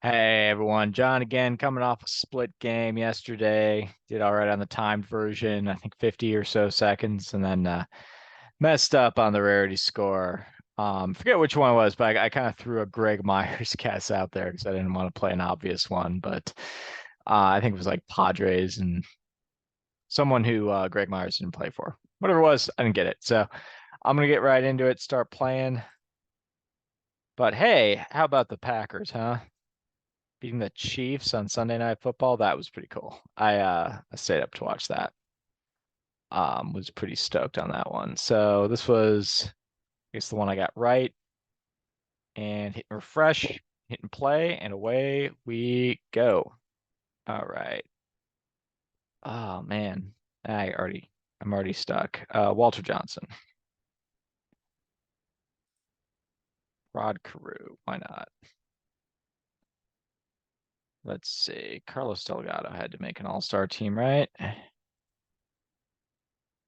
Hey everyone, John again, coming off a split game yesterday. Did all right on the timed version, I think 50 or so seconds, and then messed up on the rarity score. Forget which one it was, but I kind of threw a Greg Myers guess out there because I didn't want to play an obvious one. But I think it was like Padres and someone who Greg Myers didn't play for. Whatever it was, I didn't get it. So I'm gonna get right into it, start playing. But hey, how about the Packers, huh? Beating the Chiefs on Sunday Night Football. That was pretty cool. I stayed up to watch that. Was pretty stoked on that one. So this was, I guess, the one I got right. And hit refresh, hit and play, and away we go. All right. Oh man. I'm already stuck. Walter Johnson. Rod Carew. Why not? Let's see. Carlos Delgado had to make an all-star team, right?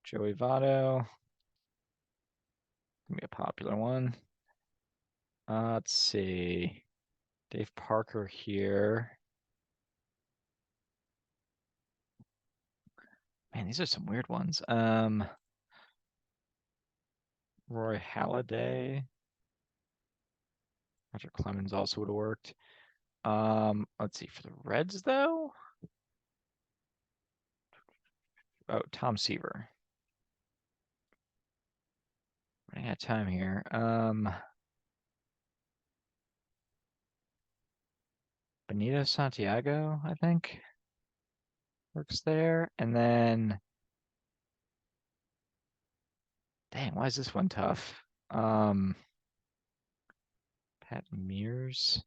Joey Votto. Gonna be a popular one. Let's see. Dave Parker here. Man, these are some weird ones. Roy Halladay. Roger Clemens also would have worked. Let's see, for the Reds though. Oh, Tom Seaver. Running out of time here. Benito Santiago, I think, works there. And then, dang, why is this one tough? Pat Mears.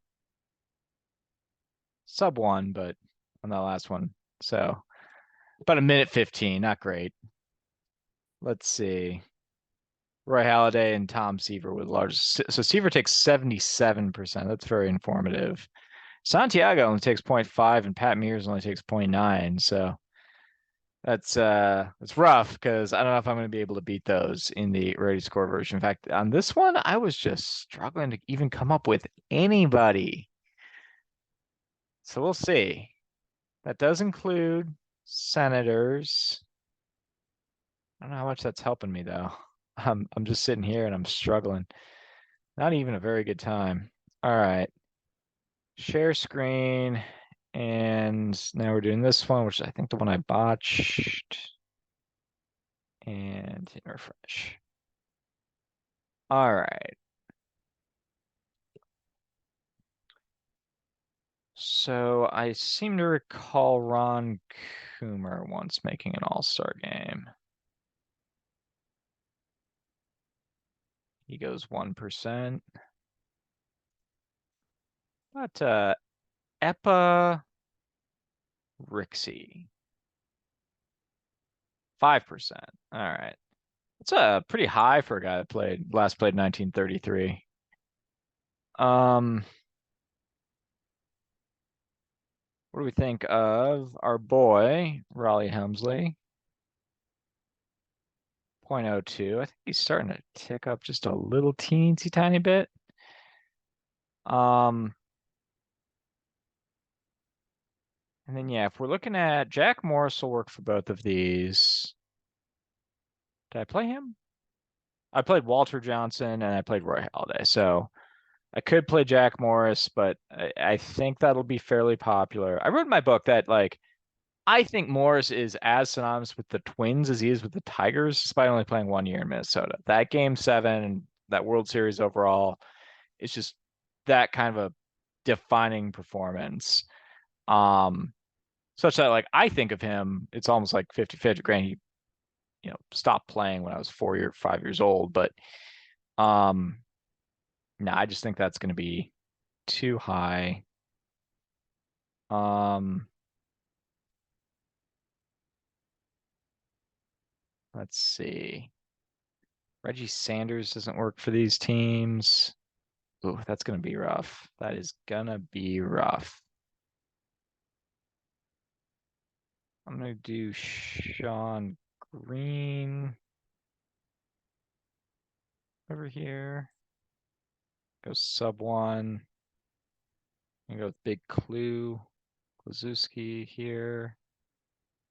Sub one, but on that last one. So about a minute 15, not great. Let's see. Roy Halladay and Tom Seaver with largest. So Seaver takes 77%. That's very informative. Santiago only takes 0.5 and Pat Mears only takes 0.9. So that's rough because I don't know if I'm going to be able to beat those in the ready score version. In fact, on this one, I was just struggling to even come up with anybody. So we'll see. That does include senators. I don't know how much that's helping me though. I'm just sitting here and I'm struggling. Not even a very good time. All right. Share screen. And now we're doing this one, which is I think the one I botched. And hit refresh. All right. So I seem to recall Ron Coomer once making an all-star game. He goes 1%. But Epa Rixey. 5%. All right. It's pretty high for a guy that last played 1933. What do we think of our boy, Raleigh Helmsley? 0.02. I think he's starting to tick up just a little teensy tiny bit. And then yeah, if we're looking at Jack Morris will work for both of these. Did I play him? I played Walter Johnson and I played Roy Halladay. So I could play Jack Morris, but I think that'll be fairly popular. I wrote in my book that like I think Morris is as synonymous with the Twins as he is with the Tigers, despite only playing 1 year in Minnesota. That game seven and that World Series overall is just that kind of a defining performance. Such that like I think of him, it's almost like 50-50. Granted, he stopped playing when I was 4 or 5 years old, but um no, I just think that's gonna be too high. Um let's see. Reggie Sanders doesn't work for these teams. Ooh, that's gonna be rough. That is gonna be rough. I'm gonna do Sean Green over here. Go sub one. I'm gonna go with Big Clue. Klazuski here.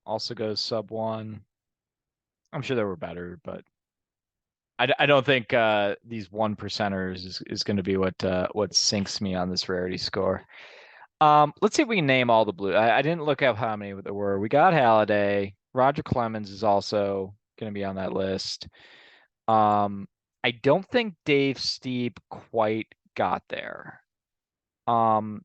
Also goes sub 1. I'm sure there were better, but I don't think these 1%ers is going to be what sinks me on this rarity score. Let's see if we can name all the blue. I didn't look up how many there were. We got Halladay. Roger Clemens is also going to be on that list. I don't think Dave Steep quite got there. And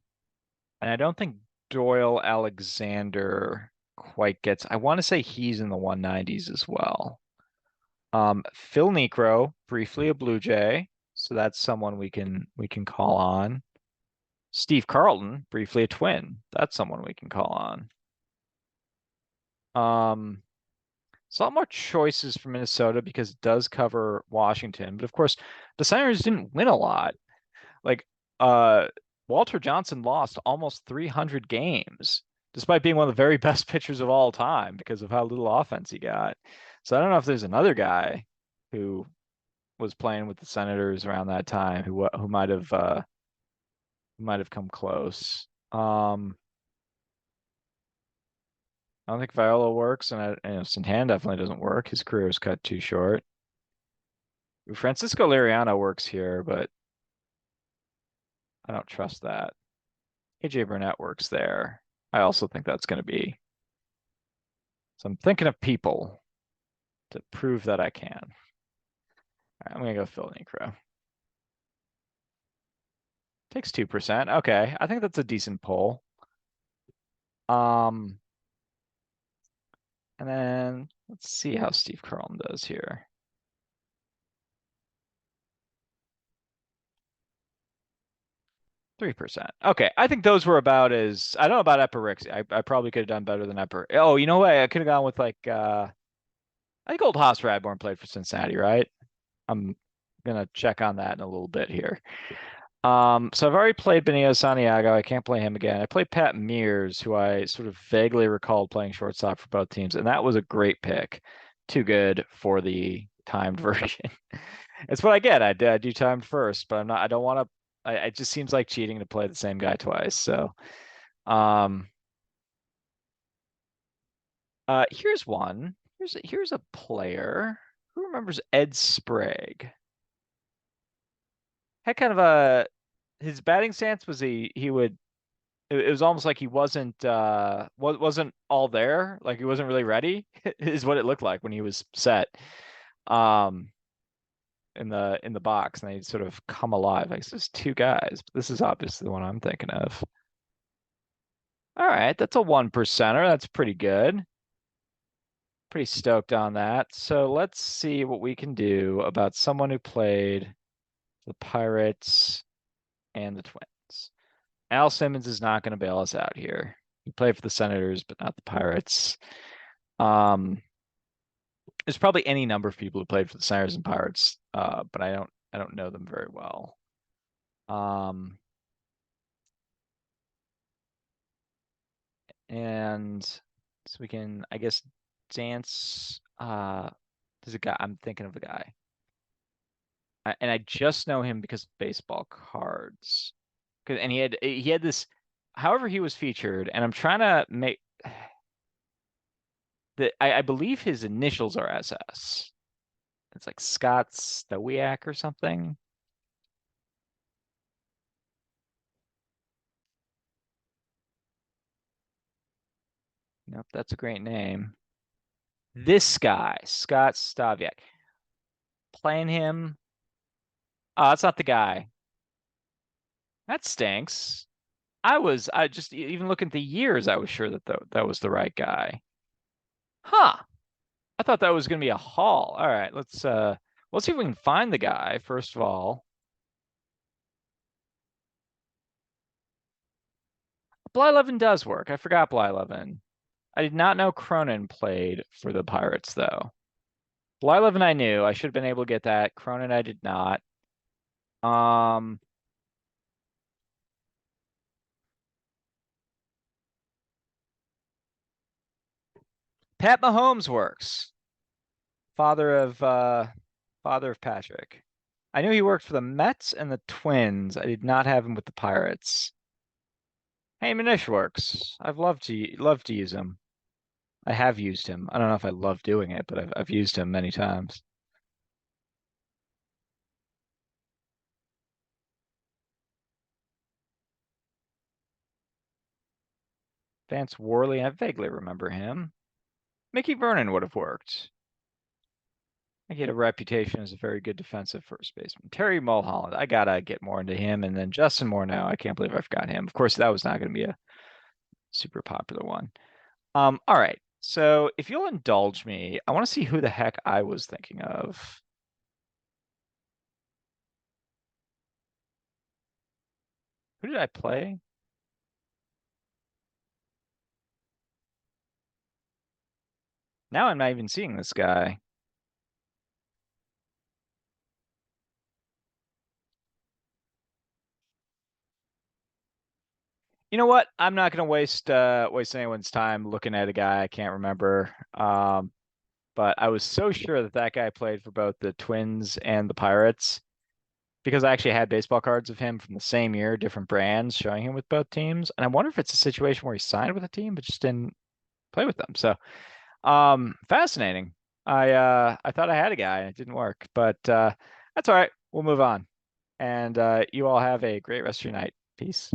I don't think Doyle Alexander quite gets. I want to say he's in the 190s as well. Phil Niekro, briefly a Blue Jay, so that's someone we can call on. Steve Carlton, briefly a Twin, that's someone we can call on. It's a lot more choices for Minnesota because it does cover Washington, but of course the Senators didn't win a lot. Like Walter Johnson lost almost 300 games, despite being one of the very best pitchers of all time because of how little offense he got. So I don't know if there's another guy who was playing with the Senators around that time who might have come close. I don't think Viola works, and Santana definitely doesn't work. His career is cut too short. Francisco Liriano works here, but I don't trust that. AJ Burnett works there. I also think that's going to be. So I'm thinking of people to prove that I can. All right, I'm going to go Phil Niekro. Takes 2%. Okay, I think that's a decent poll. And then let's see how Steve Carlton does here. 3%. Okay, I think those were about as I don't know about Epirixia. I probably could have done better than Epir. Oh, you know what? I could have gone with like I think Old Hoss Radborn played for Cincinnati, right? I'm gonna check on that in a little bit here. So I've already played Benito Santiago. I can't play him again. I played Pat Mears, who I sort of vaguely recalled playing shortstop for both teams, and that was a great pick. Too good for the timed version. It's what I get. I do timed first, but I'm not. I don't want to. It just seems like cheating to play the same guy twice. So, um, here's one. Here's a player. Who remembers Ed Sprague? Had kind of a his batting stance was he would it was almost like he wasn't all there, like he wasn't really ready, is what it looked like when he was set um in the box, and they sort of come alive. Like, it's just two guys, but this is obviously the one I'm thinking of. All right, that's a 1%er. That's pretty good. Pretty stoked on that. So let's see what we can do about someone who played the Pirates and the Twins. Al Simmons is not going to bail us out here. He played for the Senators, but not the Pirates. There's probably any number of people who played for the Senators and Pirates, but I don't know them very well. And so we can, I guess, dance. There's a guy. I'm thinking of a guy, and I just know him because of baseball cards. And he had this. However, he was featured, and I'm trying to make that. I believe his initials are SS. It's like Scott Stowiak or something. Nope, that's a great name. This guy, Scott Staviak. Playing him. Oh, that's not the guy. That stinks. I just even looking at the years, I was sure that that was the right guy. Huh. I thought that was gonna be a haul. All right, let's see if we can find the guy first of all. Blyleven does work. I forgot Blyleven. I did not know Cronin played for the Pirates though. Blyleven I knew. I should have been able to get that. Cronin I did not. Um Pat Mahomes works. Father of Patrick. I knew he worked for the Mets and the Twins. I did not have him with the Pirates. Hey, Manish works. I've loved to use him. I have used him. I don't know if I love doing it, but I've used him many times. Vance Worley, I vaguely remember him. Mickey Vernon would have worked. I get a reputation as a very good defensive first baseman. Terry Mulholland, I gotta get more into him. And then Justin Moore now. I can't believe I forgot him. Of course, that was not gonna be a super popular one. All right. So if you'll indulge me, I want to see who the heck I was thinking of. Who did I play? Now I'm not even seeing this guy. You know what? I'm not gonna waste anyone's time looking at a guy I can't remember. But I was so sure that that guy played for both the Twins and the Pirates because I actually had baseball cards of him from the same year, different brands, showing him with both teams. And I wonder if it's a situation where he signed with a team but just didn't play with them. So, fascinating. I thought I had a guy and it didn't work, but that's all right. We'll move on. And you all have a great rest of your night. Peace.